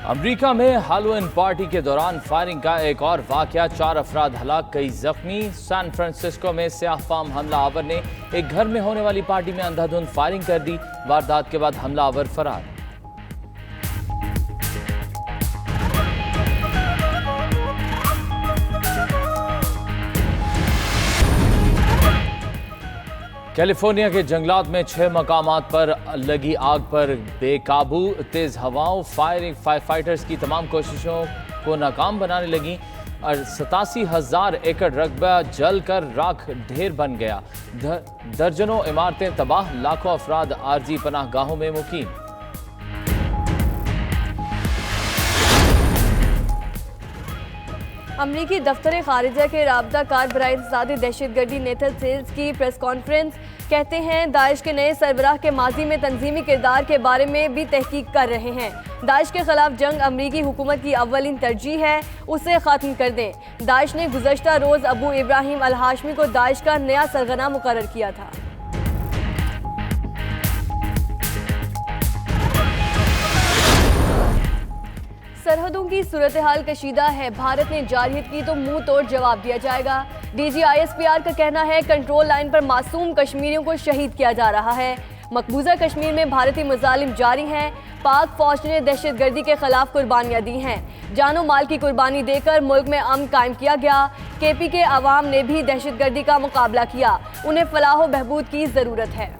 America में Halloween party के दौरान फायरिंग का एक और वाकया, 4 अफराद हलाक, कई जख्मी। सैन फ्रांसिस्को में स्याह-फाम हमलावर ने एक घर में होने वाली पार्टी में अंधाधुंध फायरिंग कर दी। वारदात के बाद हमलावर फरार। कैलिफोर्निया के जंगलात में 6 मकामात पर लगी आग पर बेकाबू तेज हवाओं फाइटर्स की तमाम कोशिशों को नाकाम बनाने लगी। 87,000 एकड़ रकबा जलकर राख ढेर बन गया। दर्जनों इमारतें तबाह, लाखों अफराद आरजी पनाहगाहों में मुकीम। अमरीकी दफ्तर खारिजा के राबता कार बराए इंसदादी दहशतगर्दी नेथन सेल्स की प्रेस कॉन्फ्रेंस, कहते हैं दाइश के नए सरबराह के माजी में तंजीमी किरदार के बारे में भी तहकीक कर रहे हैं। दाइश के खिलाफ जंग अमरीकी हुकूमत की अव्वलीन तरजीह है, उसे ख़त्म कर दें। दाइश ने गुज़श्ता रोज़ अबू इब्राहिम अल हाशमी को दाइश का नया सरगना मुकर्रर किया था। सरहदों की सूरत हाल कशीदा है, भारत ने जारहियत की तो मुंह तोड़ जवाब दिया जाएगा। DGISPR का कहना है कंट्रोल लाइन पर मासूम कश्मीरियों को शहीद किया जा रहा है। मकबूजा कश्मीर में भारतीय मुजालिम जारी हैं। पाक फौज ने दहशतगर्दी के खिलाफ कुर्बानियां दी हैं। जानो माल की कुर्बानी देकर मुल्क में अमन कायम किया गया। KP के अवाम ने भी दहशतगर्दी का मुकाबला किया, उन्हें फलाह बहबूद की ज़रूरत है।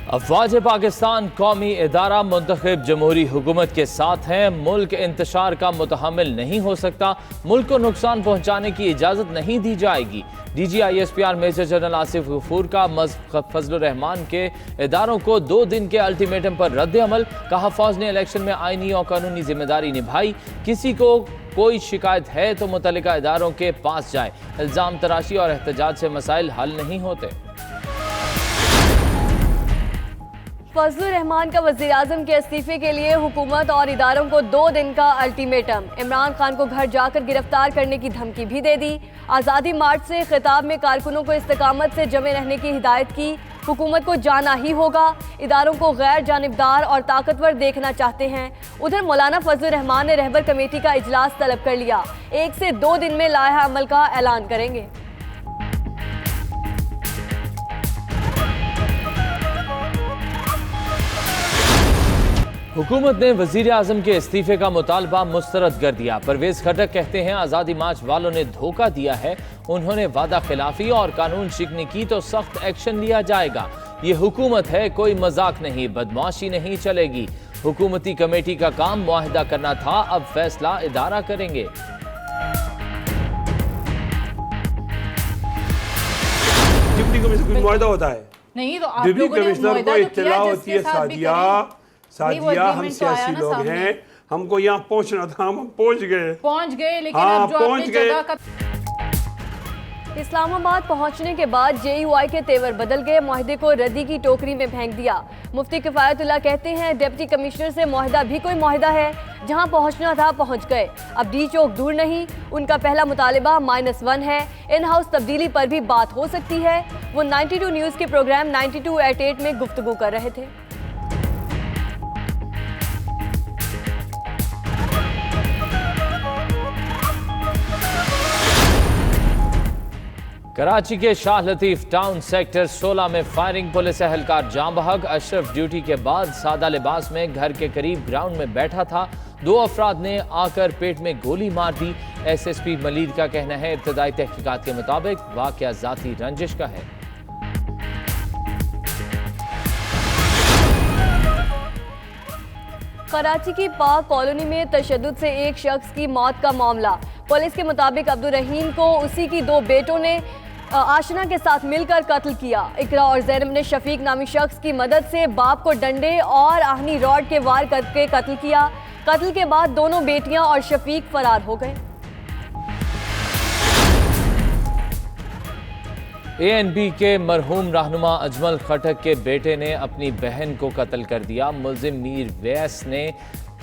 अफवाज पाकिस्तान कौमी इदारा मुंतखब जमहूरी हुकूमत के साथ हैं। मुल्क इंतशार का मुतहम्मिल नहीं हो सकता, मुल्क को नुकसान पहुंचाने की इजाज़त नहीं दी जाएगी। DGISPR major general Asif Ghafoor का फजलुर रहमान के इदारों को 2 दिन के अल्टीमेटम पर रद्द अमल। कहा फौज ने इलेक्शन में आईनी और कानूनी जिम्मेदारी निभाई, किसी को कोई शिकायत है तो मुतल्लिका इदारों के पास जाए। इल्ज़ाम तराशी और एहतजाज से मसाइल हल नहीं होते। फजलुर रहमान का वज़ीर आज़म के इस्तीफे के लिए हुकूमत और इदारों को 2 दिन का अल्टीमेटम। इमरान खान को घर जाकर गिरफ्तार करने की धमकी भी दे दी। आज़ादी मार्च से खिताब में कारकुनों को इस्तकामत से जमे रहने की हिदायत की। हुकूमत को जाना ही होगा, इदारों को गैर जानिबदार और ताकतवर देखना चाहते हैं। उधर मौलाना फजलुर रहमान ने रहबर कमेटी का इजलास तलब कर लिया, 1 से 2 दिन में लाया अमल का ऐलान करेंगे। हुकूमत ने वजीर आजम के इस्तीफे का मुतालबा मुस्तरद कर दिया। परवेज खटक कहते हैं आज़ादी मार्च वालों ने धोखा दिया है, उन्होंने वादा खिलाफी और कानून शिकनी की तो सख्त एक्शन लिया जाएगा। ये हुकूमत है, कोई मजाक नहीं, बदमाशी नहीं चलेगी। हुकूमती कमेटी का काम मुआहदा करना था, अब फैसला इदारा करेंगे। डिप्टी कमिश्नर मुआहदा होता है नहीं, तो आप डिप्टी लोगों ने कमिश्नर को इत्तला होती है। सादिया हम सियासी लोग हैं, हमको यहाँ पहुँचना था, हम पहुँच गए लेकिन हाँ, अब जो पहुँच गए। इस्लामाबाद पहुंचने के बाद JUI के तेवर बदल गए, मुआहदे को रद्दी की टोकरी में फेंक दिया। मुफ्ती किफायतुल्लाह कहते हैं डिप्टी कमिश्नर से मुआहदा भी कोई मुआहदा है, जहां पहुंचना था पहुंच गए, अब D चौक दूर नहीं। उनका पहला मुतालिबा -1 है, इन हाउस तब्दीली पर भी बात हो सकती है। वो 92 न्यूज़ के प्रोग्राम 92 at 8 में गुफ्तगू कर रहे थे। कराची के शाह लतीफ टाउन सेक्टर 16 में फायरिंग, पुलिस एहलकार जाँ बहक। अशरफ ड्यूटी के बाद सादा लिबास में घर के करीब ग्राउंड में बैठा था, 2 अफराद ने आकर पेट में गोली मार दी। SSP मलीद का कहना है इब्तदाई तहकीकात के मुताबिक वाकया जाती रंजिश का है। कराची की पाक कॉलोनी में तशद्दुद से एक शख्स की मौत का मामला। पुलिस के मुताबिक अब्दुल रहीम को उसी की 2 बेटों ने आशना के साथ मिलकर कत्ल किया। इकरा और ज़ैनब ने शफीक नामी शख्स की मदद से बाप को डंडे और आहनी रॉड के वार करके कत्ल किया। कत्ल के बाद दोनों बेटियां और शफीक फरार हो गए। ANP के मरहूम रहनुमा अजमल खटक के बेटे ने अपनी बहन को कत्ल कर दिया। मुल्जिम मीर वैस ने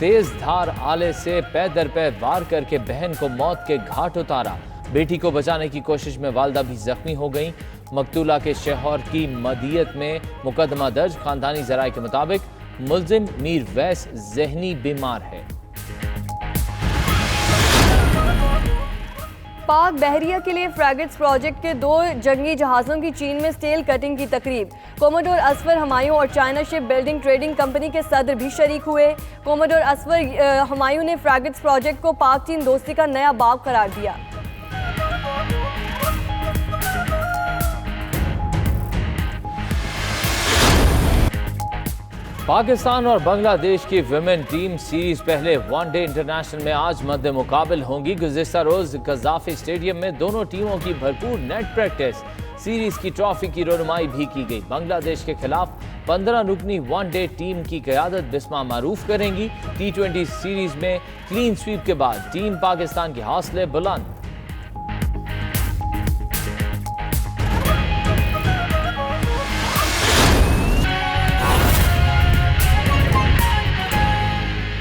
तेज धार आले से पै दर पै वार करके बहन को मौत के घाट उतारा। बेटी को बचाने की कोशिश में वालदा भी जख्मी हो गई। मकतूला के शौहर की मदियत में मुकदमा दर्ज। खानदानी जराये के मुताबिक मुल्जिम मीर वैस जहनी बीमार है। पाक बहरिया के लिए फ्रैगेट्स प्रोजेक्ट के 2 जंगी जहाज़ों की चीन में स्टेल कटिंग की तकरीब। कोमोडोर असफर हमायूं और China ship building trading company के सदर भी शरीक हुए। कोमोडोर असफर हमायूं ने फ्रैगेट्स प्रोजेक्ट को पाक चीन दोस्ती का नया बाब करार दिया। पाकिस्तान और बांग्लादेश की विमेन टीम सीरीज पहले वनडे इंटरनेशनल में आज मद्दे मुकाबिल होंगी। गुज़िश्ता रोज कज़ाफी स्टेडियम में दोनों टीमों की भरपूर नेट प्रैक्टिस। सीरीज की ट्रॉफी की रोनुमाई भी की गई। बांग्लादेश के खिलाफ 15 रुकनी वनडे टीम की क़यादत बिस्मा मारूफ करेंगी। T20 सीरीज में क्लीन स्वीप के बाद टीम पाकिस्तान के हौसले बुलंद।